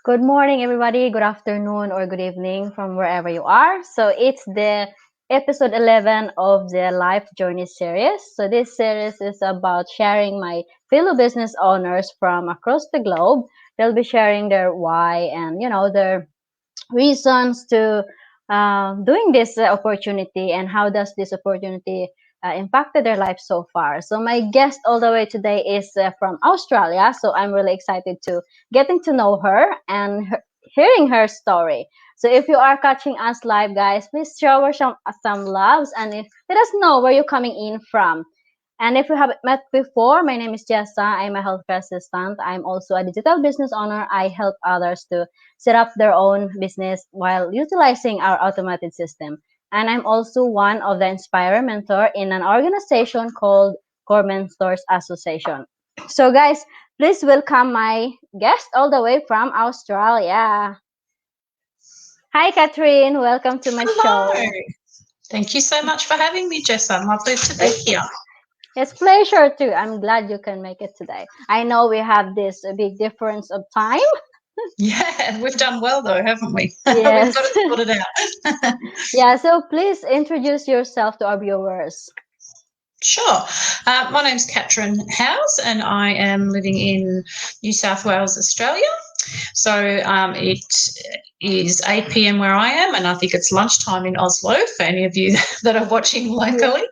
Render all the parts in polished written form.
Good morning, everybody. Good afternoon or good evening from wherever you are. So it's the episode 11 of the Life Journey series. So this series is about sharing my fellow business owners from across the globe. They'll be sharing their why and their reasons to doing this opportunity and how does this opportunity impacted their life so far. So my guest all the way today is from Australia, so I'm really excited to getting to know her and hearing her story. So if you are catching us live, guys, please show her some loves and let us know where you're coming in from. And if you haven't met before, my name is Jessa. I'm a healthcare assistant. I'm also a digital business owner. I help others to set up their own business while utilizing our automated system. And I'm also one of the Inspire Mentor in an organization called Core Mentors Association. So, guys, please welcome my guest all the way from Australia. Hi, Katrin. Welcome to my Hello. show. Thank you so much for having me, Jessa. Lovely to be here. It's pleasure too. I'm glad you can make it today. I know we have this big difference of time. Yeah, we've done well though, haven't we? We've got Yes. it sorted out. Yeah, so please introduce yourself to our viewers. Sure. My name's Katrin Howes and I am living in New South Wales, Australia. So it is 8 p.m. where I am, and I think it's lunchtime in Oslo for any of you that are watching locally.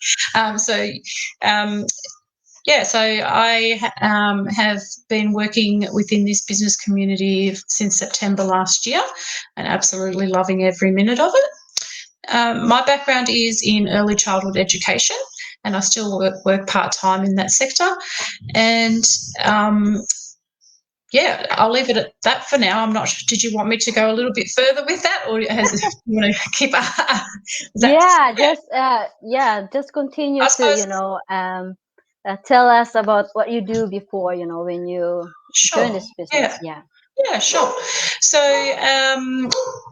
So I have been working within this business community since September last year and absolutely loving every minute of it. My background is in early childhood education, and I still work part-time in that sector. And I'll leave it at that for now. I'm not sure. Did you want me to go a little bit further with that, or you want to keep Just continue I to suppose. tell us about what you do before when you join Sure. this business. Yeah. Yeah, sure. So,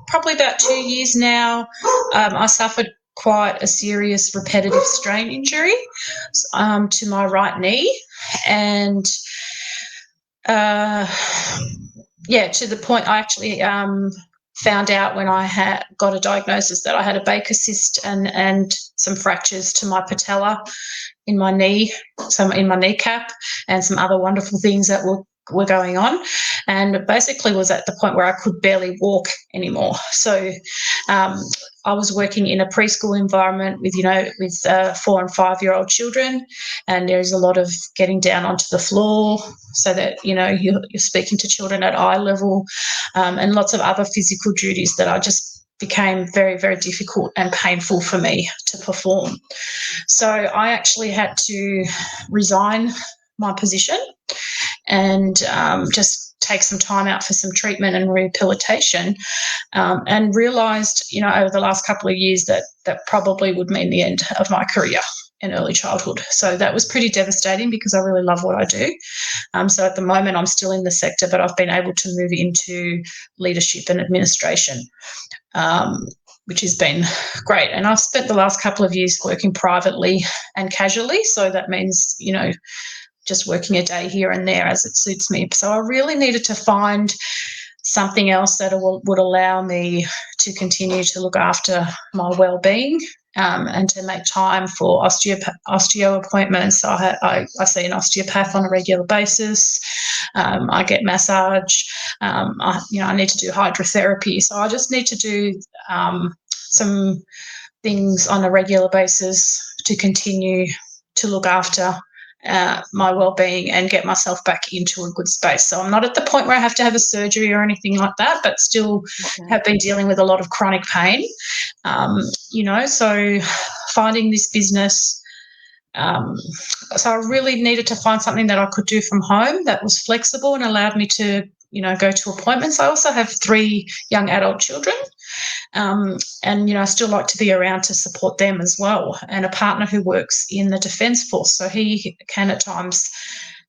probably about 2 years now, I suffered quite a serious repetitive strain injury to my right knee, and to the point I actually found out when I had got a diagnosis that I had a Baker cyst and some fractures to my patella in my knee, some in my kneecap, and some other wonderful things that were going on, and basically was at the point where I could barely walk anymore. So I was working in a preschool environment with 4 and 5 year old children, and there's a lot of getting down onto the floor so that you're speaking to children at eye level, and lots of other physical duties that I just became very, very difficult and painful for me to perform. So I actually had to resign my position and just take some time out for some treatment and rehabilitation, and realised, over the last couple of years that probably would mean the end of my career in early childhood. So that was pretty devastating because I really love what I do. So at the moment I'm still in the sector, but I've been able to move into leadership and administration, which has been great. And I've spent the last couple of years working privately and casually. So that means, just working a day here and there as it suits me. So I really needed to find something else that would allow me to continue to look after my well-being, and to make time for osteo appointments. I see an osteopath on a regular basis. I get massage. I need to do hydrotherapy. So I just need to do some things on a regular basis to continue to look after my well-being and get myself back into a good space. So I'm not at the point where I have to have a surgery or anything like that, but still have been dealing with a lot of chronic pain. So finding this business, so I really needed to find something that I could do from home that was flexible and allowed me to go to appointments. I also have 3 young adult children, and I still like to be around to support them as well, and a partner who works in the Defence Force, so he can at times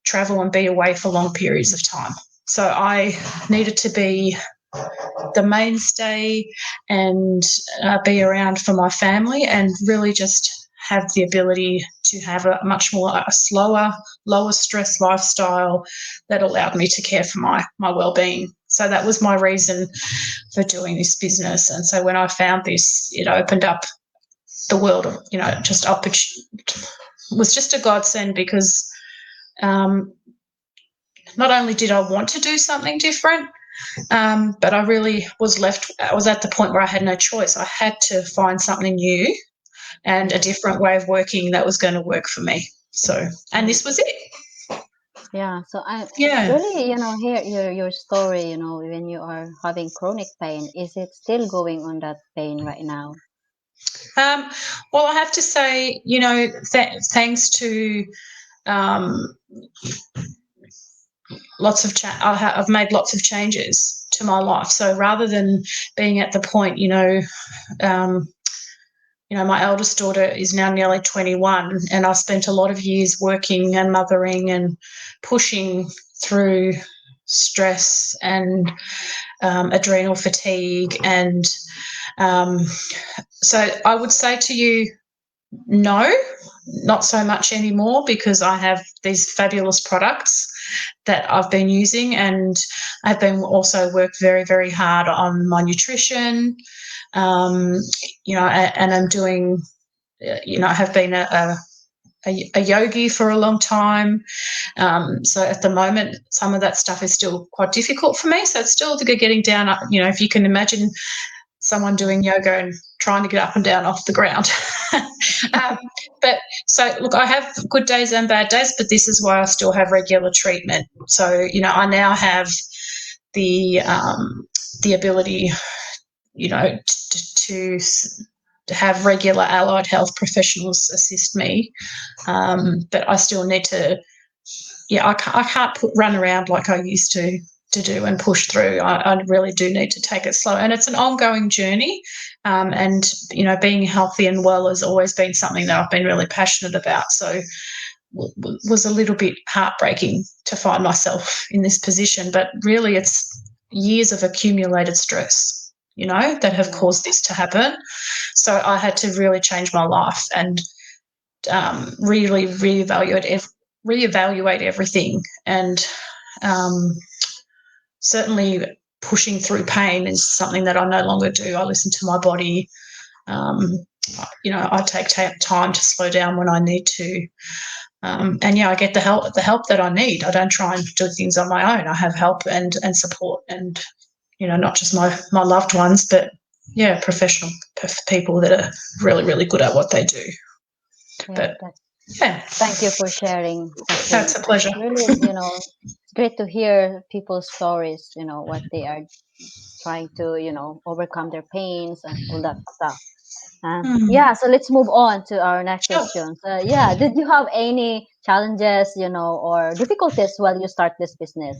travel and be away for long periods of time. So I needed to be the mainstay and be around for my family, and really just have the ability to have a much more slower, lower stress lifestyle that allowed me to care for my well-being. So that was my reason for doing this business. And so when I found this, it opened up the world of, just was just a godsend, because not only did I want to do something different, but I really was at the point where I had no choice. I had to find something new and a different way of working that was going to work for me. So, and this was it. Yeah, so I really, hear your story, when you are having chronic pain. Is it still going on, that pain right now? Well, I have to say, thanks to I've made lots of changes to my life. So rather than being at the point, my eldest daughter is now nearly 21, and I spent a lot of years working and mothering and pushing through stress and adrenal fatigue. And so I would say to you, no, not so much anymore, because I have these fabulous products that I've been using, and I've been also worked very, very hard on my nutrition, and I'm doing, I have been a yogi for a long time. So at the moment, some of that stuff is still quite difficult for me. So it's still getting down, if you can imagine someone doing yoga and trying to get up and down off the ground. But so, look, I have good days and bad days, but this is why I still have regular treatment. So, I now have the ability, to have regular allied health professionals assist me. But I still need to, I can't run around like I used to do and push through. I really do need to take it slow, and it's an ongoing journey. And being healthy and well has always been something that I've been really passionate about. So was a little bit heartbreaking to find myself in this position, but really it's years of accumulated stress, that have caused this to happen. So I had to really change my life and really reevaluate everything. And certainly pushing through pain is something that I no longer do. I listen to my body. I take time to slow down when I need to. And I get the help that I need. I don't try and do things on my own. I have help and support, and not just my loved ones, but professional people that are really, really good at what they do. Thank you for sharing, Katrin. That's a pleasure. Really, it's great to hear people's stories, what they are trying to, overcome their pains and all that stuff. So let's move on to our next question. So, did you have any challenges, or difficulties while you start this business?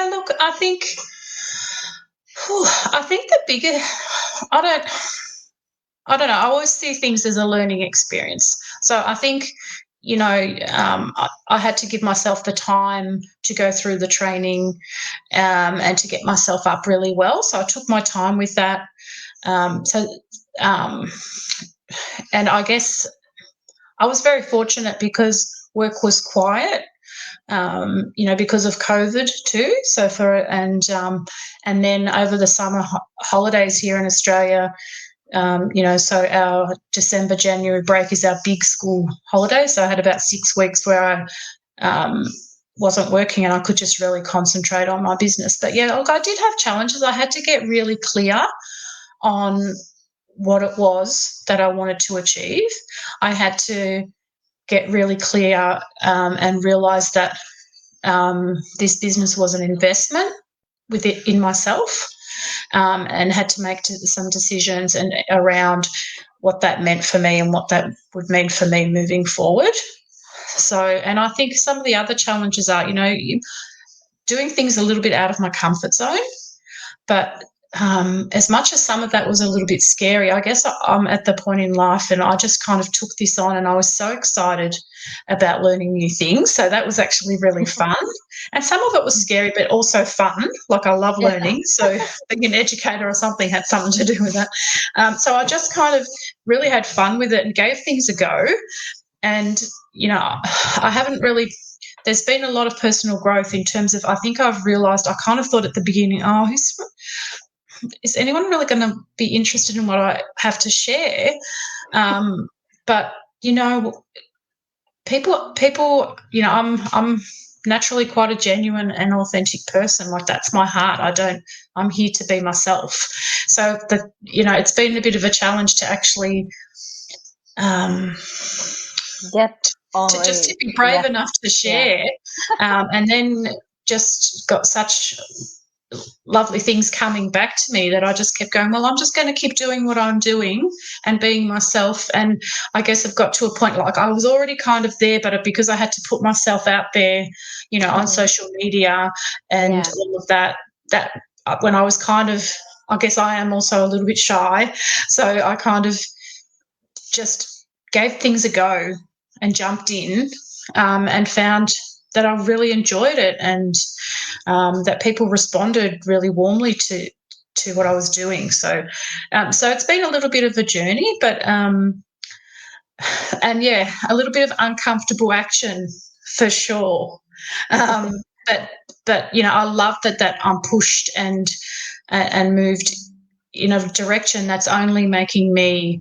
Look, I think the bigger, I don't know. I always see things as a learning experience. So I think, I had to give myself the time to go through the training and to get myself up really well. So I took my time with that. And I guess I was very fortunate because work was quiet, because of COVID too. So and then over the summer holidays here in Australia, so our December, January break is our big school holiday. So I had about 6 weeks where I wasn't working and I could just really concentrate on my business. But look, I did have challenges. I had to get really clear on what it was that I wanted to achieve. I had to get really clear and realise that this business was an investment in myself. And had to make some decisions and around what that meant for me and what that would mean for me moving forward. So, and I think some of the other challenges are, doing things a little bit out of my comfort zone. But as much as some of that was a little bit scary, I guess I'm at the point in life and I just kind of took this on, and I was so excited about learning new things. So that was actually really fun. And some of it was scary, but also fun. Like, I love learning. So being an educator or something had something to do with that. So I just kind of really had fun with it and gave things a go. And, I haven't really, there's been a lot of personal growth in terms of, I think I've realised, I kind of thought at the beginning, oh, is anyone really going to be interested in what I have to share? But, you know, people, you know, I'm naturally quite a genuine and authentic person. Like, that's my heart. I'm here to be myself. So you know, it's been a bit of a challenge to actually just to be brave enough to share, and then just got such lovely things coming back to me that I just kept going, well, I'm just going to keep doing what I'm doing and being myself. And I guess I've got to a point, like, I was already kind of there, but because I had to put myself out there, you know, on social media and all of that when I was kind of, I guess I am also a little bit shy, so I kind of just gave things a go and jumped in, and found that I really enjoyed it, and that people responded really warmly to what I was doing. So it's been a little bit of a journey, but and yeah, a little bit of uncomfortable action for sure. But you know, I love that I'm pushed and moved in a direction that's only making me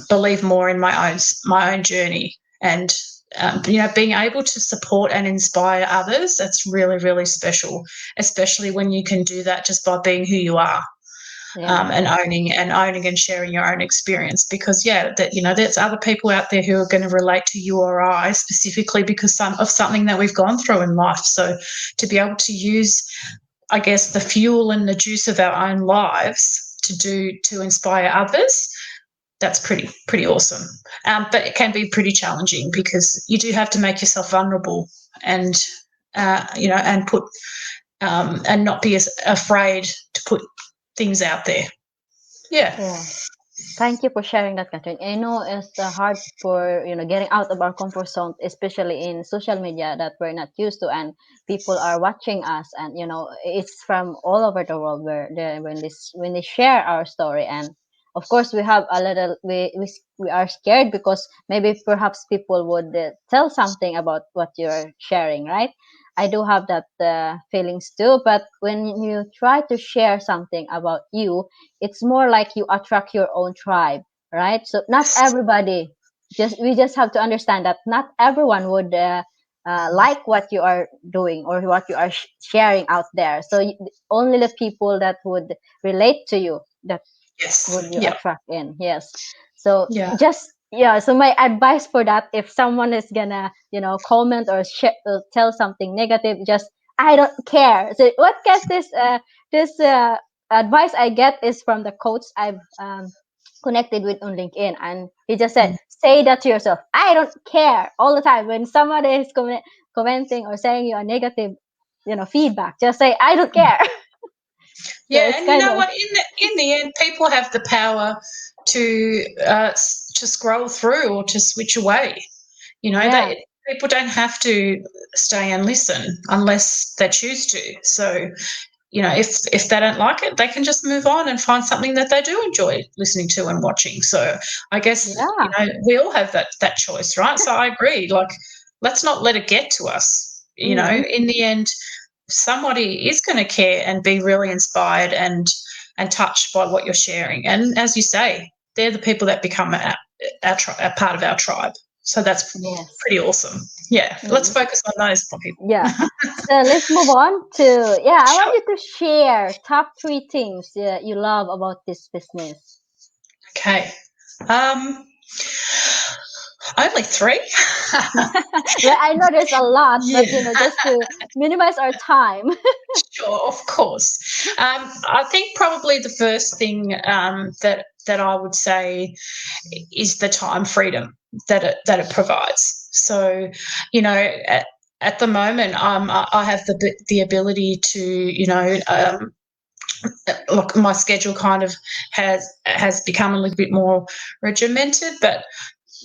believe more in my own journey, and you know, being able to support and inspire others, that's really, really special, especially when you can do that just by being who you are. And owning and sharing your own experience, because that, you know, there's other people out there who are going to relate to you or I specifically because of something that we've gone through in life. So to be able to use, I guess, the fuel and the juice of our own lives to inspire others, that's pretty awesome. But it can be pretty challenging because you do have to make yourself vulnerable and you know, and put and not be as afraid to put things out there. Yeah. Thank you for sharing that, Katrin. I know it's hard for, you know, getting out of our comfort zone, especially in social media that we're not used to, and people are watching us, and you know, it's from all over the world where when they share our story, and of course we have a little we are scared because maybe perhaps people would tell something about what you're sharing, right? I do have that feelings too, but when you try to share something about you, it's more like you attract your own tribe, right? So not everybody, we just have to understand that not everyone would like what you are doing or what you are sharing out there. So only the people that would relate to you, that would you attract in. Yes. So so my advice for that, if someone is gonna, you know, comment or tell something negative, just, I don't care. So what gets this advice I get is from the coach I've connected with on LinkedIn, and he just said, say that to yourself, I don't care, all the time. When somebody is commenting or saying you a negative, you know, feedback, just say, I don't care. Yeah, and you know what? In the end, people have the power to scroll through or to switch away. You know, people don't have to stay and listen unless they choose to. So, you know, if they don't like it, they can just move on and find something that they do enjoy listening to and watching. So, I guess you know, we all have that choice, right? So, I agree. Like, let's not let it get to us. You know, in the end, somebody is going to care and be really inspired and touched by what you're sharing. And as you say, they're the people that become a part of our tribe. So that's pretty awesome. Yeah, let's focus on those people. Yeah. So let's move on to, I want you to share top 3 things you love about this business. Okay. Only 3. Well, I know there's a lot, but you know, just to minimize our time. Sure, of course. I think probably the first thing that I would say is the time freedom that it provides. So, you know, at the moment, I have the ability to, you know, look, my schedule kind of has become a little bit more regimented, but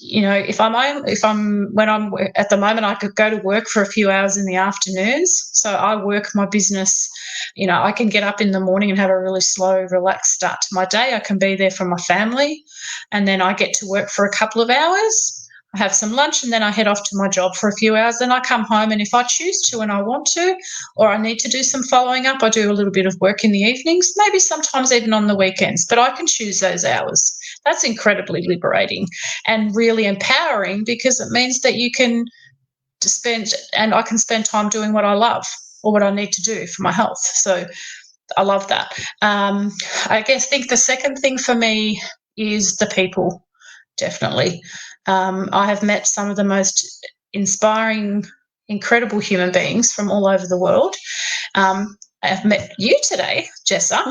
you know, when I'm at the moment, I could go to work for a few hours in the afternoons. So I work my business, you know, I can get up in the morning and have a really slow, relaxed start to my day. I can be there for my family, and then I get to work for a couple of hours. I have some lunch, and then I head off to my job for a few hours. Then I come home, and if I choose to and I want to, or I need to do some following up, I do a little bit of work in the evenings, maybe sometimes even on the weekends, but I can choose those hours. That's incredibly liberating and really empowering, because it means that you can I can spend time doing what I love or what I need to do for my health. So I love that. Think the second thing for me is the people, definitely. I have met some of the most inspiring, incredible human beings from all over the world. I have met you today, Jessa.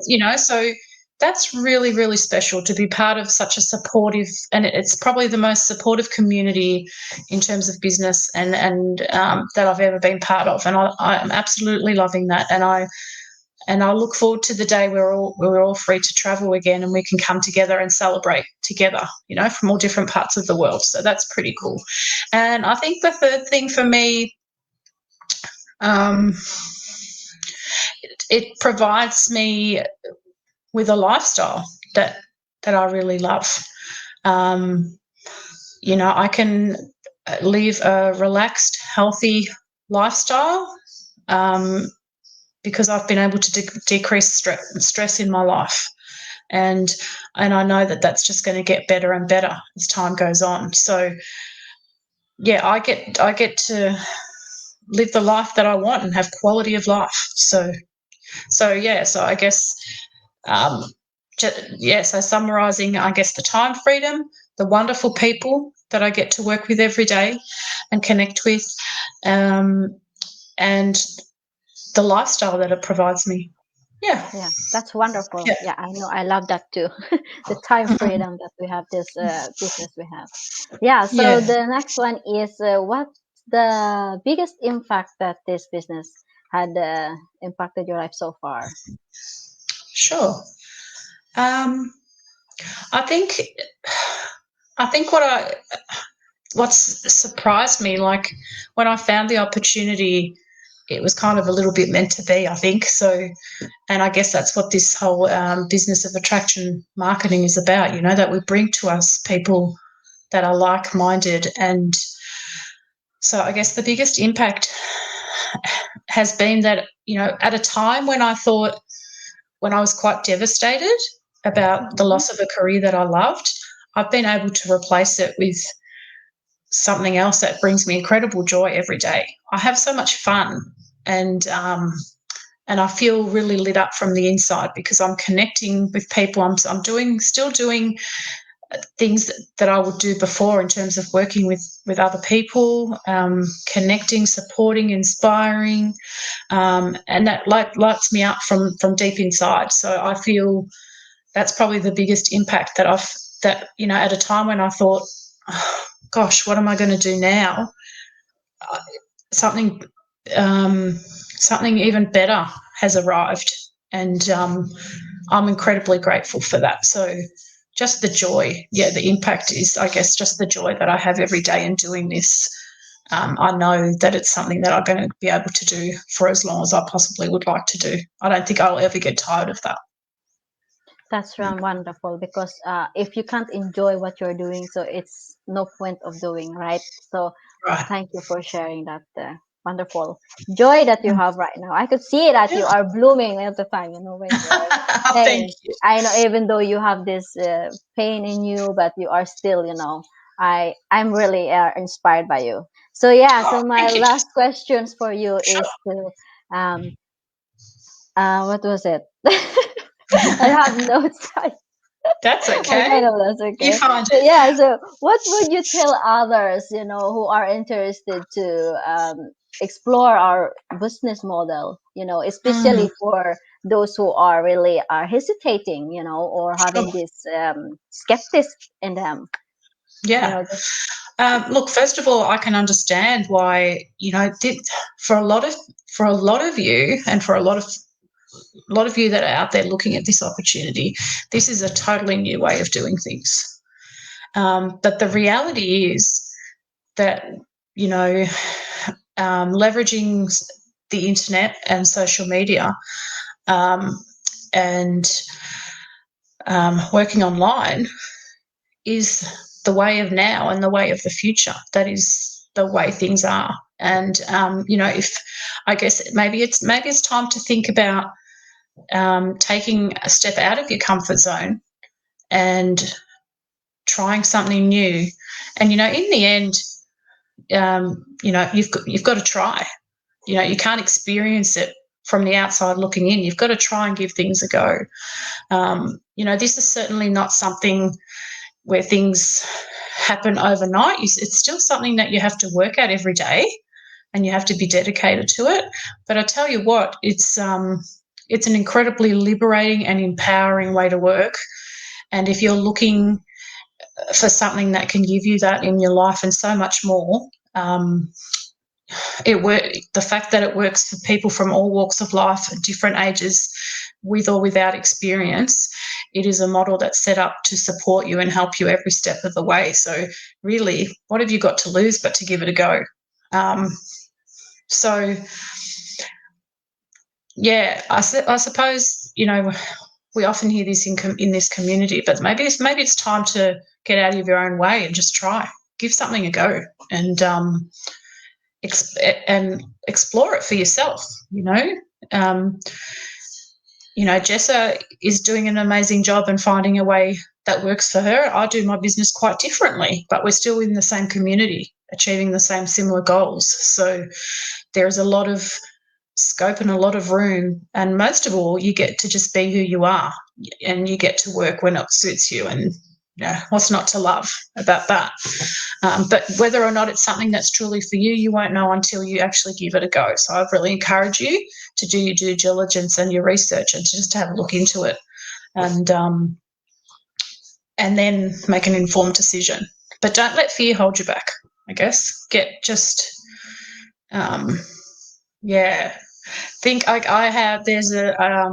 Yeah. So that's really, really special to be part of such a supportive, and it's probably the most supportive community in terms of business and that I've ever been part of. And I'm absolutely loving that. And I look forward to the day where we're all free to travel again and we can come together and celebrate together, from all different parts of the world. So that's pretty cool. And I think the third thing for me, it provides me with a lifestyle that I really love. I can live a relaxed, healthy lifestyle because I've been able to decrease stress in my life. And I know that that's just going to get better and better as time goes on. So, yeah, I get to live the life that I want and have quality of life. So I guess, so summarising, I guess the time freedom, the wonderful people that I get to work with every day and connect with, and the lifestyle that it provides me. Yeah. Yeah, that's wonderful. Yeah. Yeah, I know. I love that too. The time freedom that we have, this business we have. Yeah, so Yeah. the next one is what's the biggest impact that this business had impacted your life so far? Sure. I think what's surprised me, like when I found the opportunity, it was kind of a little bit meant to be, I think. So, and I guess that's what this whole business of attraction marketing is about, that we bring to us people that are like-minded. And so I guess the biggest impact has been that, at a time when I was quite devastated about the loss of a career that I loved, I've been able to replace it with something else that brings me incredible joy every day. I have so much fun, and I feel really lit up from the inside because I'm connecting with people. I'm still doing things that I would do before in terms of working with other people, connecting, supporting, inspiring, and that lights me up from deep inside. So I feel that's probably the biggest impact that at a time when I thought, oh, gosh, what am I going to do now? Something even better has arrived, and I'm incredibly grateful for that. So just the joy, the impact is, I guess, just the joy that I have every day in doing this. I know that it's something that I'm going to be able to do for as long as I possibly would like to do. I don't think I'll ever get tired of that. That's wonderful, because if you can't enjoy what you're doing, so it's no point of doing, right? So Right. thank you for sharing that wonderful joy that you have right now. I could see that you are blooming all the time, when you are Thank you. I know, even though you have this pain in you, but you are still, I'm really inspired by you. So yeah, so my thank you. last questions for you Sure. is to what was it? I have notes. That's I okay. kind of that's okay. You find So, it. yeah. So, what would you tell others, who are interested to explore our business model? Especially for those who are really are hesitating, or having Sure. this skeptics in them. Yeah. Look, first of all, I can understand why, for a lot of you, and for a lot of you that are out there looking at this opportunity, this is a totally new way of doing things. But the reality is that, leveraging the internet and social media, and working online is the way of now and the way of the future. That is the way things are. And if I guess maybe it's time to think about taking a step out of your comfort zone and trying something new. And in the end, you've got to try. You can't experience it from the outside looking in. You've got to try and give things a go. This is certainly not something where things happen overnight. It's still something that you have to work at every day, and you have to be dedicated to it. But I tell you what, it's an incredibly liberating and empowering way to work. And if you're looking for something that can give you that in your life and so much more, the fact that it works for people from all walks of life at different ages, with or without experience, it is a model that's set up to support you and help you every step of the way. So really, what have you got to lose but to give it a go? I suppose we often hear this in this community, but maybe it's time to get out of your own way and just try, give something a go, and explore it for yourself. Jessa is doing an amazing job and finding a way that works for her. I do my business quite differently, but we're still in the same community, achieving the same similar goals. So there's a lot of scope and a lot of room, and most of all, you get to just be who you are, and you get to work when it suits you. And what's not to love about that? But whether or not it's something that's truly for you, you won't know until you actually give it a go. So I'd really encourage you to do your due diligence and your research, and to just have a look into it, and then make an informed decision. But don't let fear hold you back, I guess. Think there's a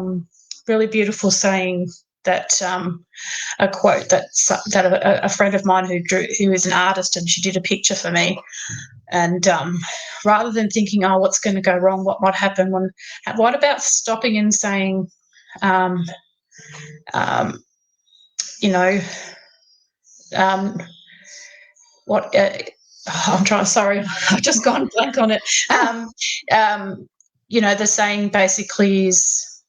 really beautiful saying, that a quote that a friend of mine who is an artist, and she did a picture for me, and rather than thinking, oh, what's going to go wrong, what might happen, what about stopping and saying, what I'm trying, sorry, I've just gone blank on it. The saying basically is,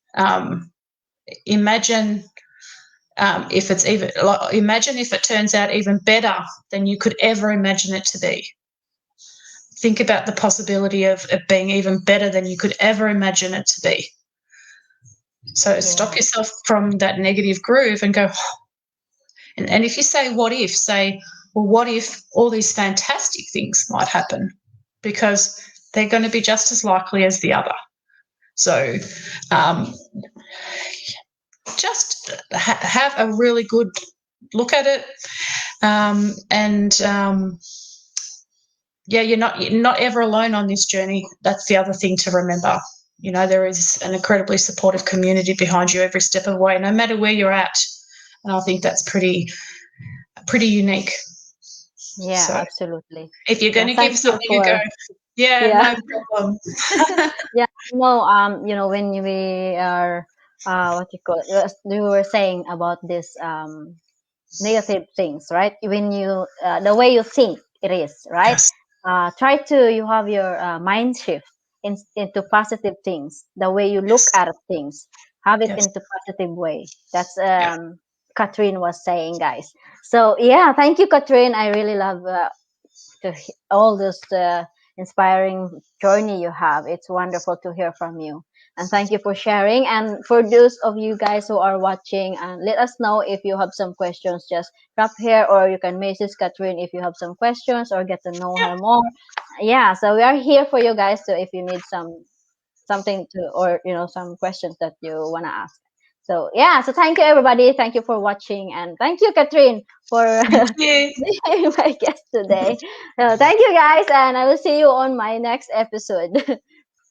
imagine if it turns out even better than you could ever imagine it to be. Think about the possibility of it being even better than you could ever imagine it to be. So stop yourself from that negative groove and go, and if you say what if, well, what if all these fantastic things might happen? Because they're going to be just as likely as the other. So just have a really good look at it, you're not ever alone on this journey. That's the other thing to remember. There is an incredibly supportive community behind you every step of the way, no matter where you're at. And I think that's pretty unique. Yeah, so, absolutely. If you're going to give something a go, no problem. When we are we were saying about this negative things, right? When you the way you think it is, right? Yes. You have your mind shift into positive things. The way you look at things, have it into positive way. That's Katrin was saying, guys. So thank you, Katrin. I really love all this inspiring journey you have. It's wonderful to hear from you, and thank you for sharing. And for those of you guys who are watching, let us know if you have some questions. Just drop here, or you can message Katrin if you have some questions or get to know her more. So we are here for you guys. So if you need something to, or some questions that you want to ask. So so thank you, everybody. Thank you for watching, and thank you, Katrin, for being my guest today. So thank you, guys, and I will see you on my next episode.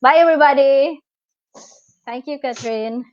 Bye, everybody. Thank you, Katrin.